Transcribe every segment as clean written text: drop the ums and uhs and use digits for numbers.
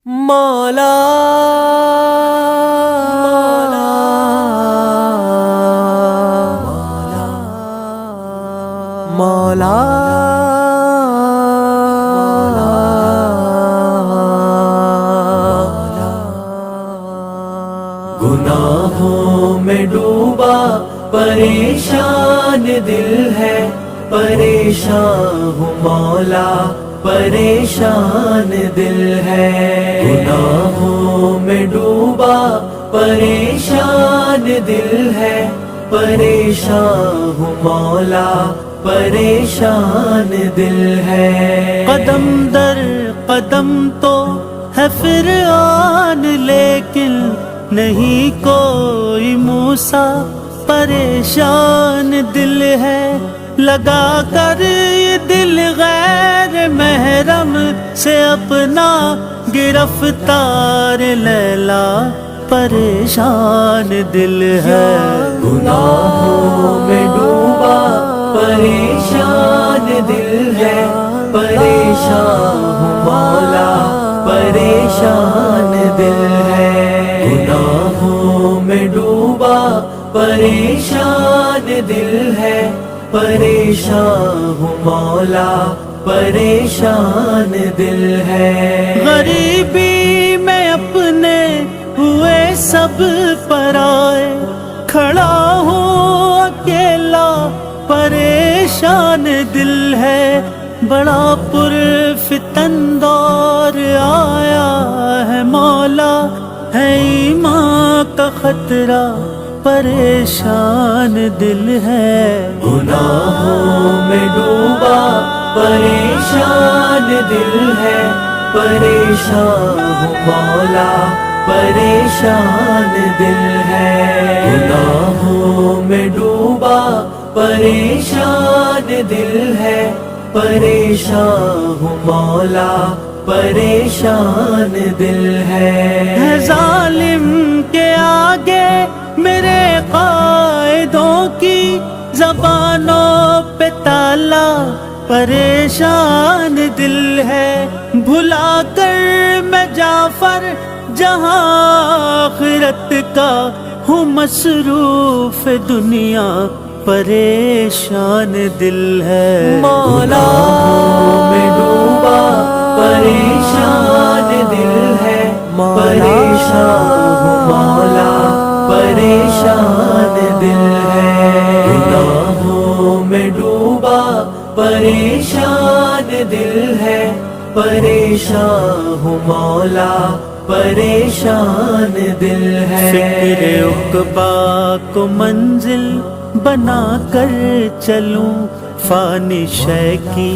مولا مولا گناہوں میں ڈوبا پریشان دل ہے، پریشان ہوں مولا، پریشان دل ہے۔ گناہوں میں ڈوبا پریشان دل ہے، پریشان ہوں مولا، پریشان دل ہے۔ قدم در قدم تو ہے فرعون، لیکن نہیں کوئی موسیٰ، پریشان دل ہے۔ لگا کر یہ دل غیر محرم سے اپنا گرفتار لیلا، پریشان دل ہے۔ گناہوں میں ڈوبا پریشان دل ہے، پریشان ہوں مولا، پریشان دل ہے۔ گناہوں میں ڈوبا پریشان دل ہے، پریشان ہوں مولا، پریشان دل ہے۔ غریبی میں اپنے ہوئے سب پرائے، کھڑا ہوں اکیلا، پریشان دل ہے۔ بڑا پرفتن دور آیا ہے مولا، ہے ایمان کا خطرہ، پریشان دل ہے۔ گناہوں میں ڈوبا پریشان دل ہے، پریشان ہوں مولا، پریشان دل ہے۔ گناہوں میں ڈوبا پریشان دل ہے، پریشان ہوں مولا، پریشان دل ہے۔ ظالم کے آگے میرے قائدوں کی زبانوں پہ تالا، پریشان دل ہے۔ بھلا کر میں جعفر جہاں آخرت کا ہوں مصروف دنیا، پریشان دل ہے۔ مولا میں ڈوبا پریشان دل ہے، پریشان ہوں مولا، پریشان دل ہے۔ گناہوں میں ڈوبا پریشان دل ہے، پریشان ہوں مولا، پریشان دل ہے۔ فکر عقبا کو منزل بنا کر چلوں، فانی شے کی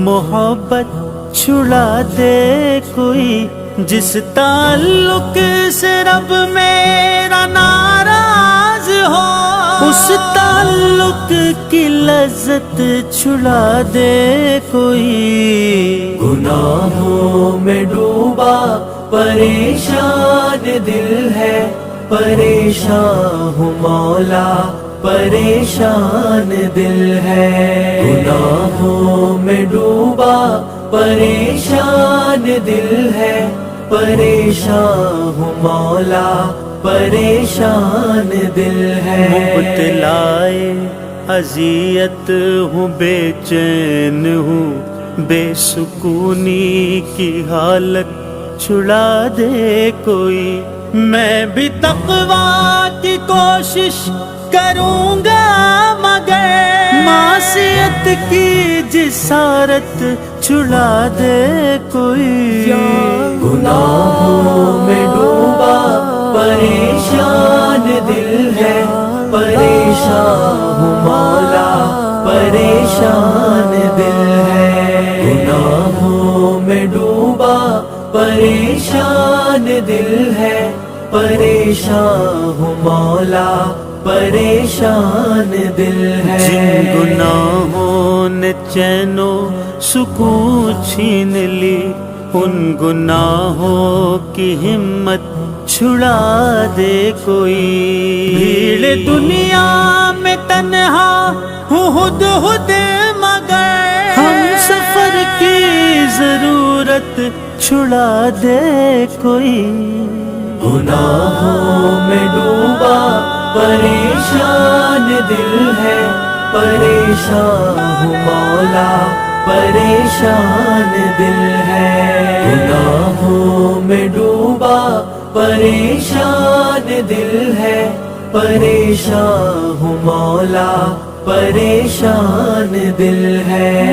محبت چھڑا دے کوئی، جس تعلق سے رب میرا ناراض ہو، اس تعلق کی لذت چھڑا دے کوئی۔ گناہوں میں ڈوبا پریشان دل ہے، پریشان ہوں مولا، پریشان دل ہے۔ گناہوں میں ڈوبا پریشان دل ہے، پریشان ہوں مولا، پریشان دل ہے۔ مبتلائے اذیت ہوں، بے چین ہوں، بے سکونی کی حالت چھڑا دے کوئی۔ میں بھی تقویٰ کی کوشش کروں گا، مگر معصیت کی جسارت چھڑا دے کوئی۔ گناہوں میں ڈوبا پریشان دل ہے، پریشان ہوں مولا، پریشان دل ہے۔ گناہوں میں ڈوبا پریشان دل ہے، پریشان ہوں مولا، پریشان دل ہے۔ جن گناہوں نے چین و سکون چھین لی، ان گناہوں کی ہمت چھڑا دے کوئی۔ بھیڑ دنیا میں تنہا ہوں ہد ہد، مگر ہم سفر کی ضرورت چھڑا دے کوئی، گناہوں میں ڈوبا پریشان دل ہے، پریشان ہوں مولا پریشان دل ہے، گناہوں میں ڈوبا پریشان دل ہے، پریشان ہوں مولا پریشان دل ہے۔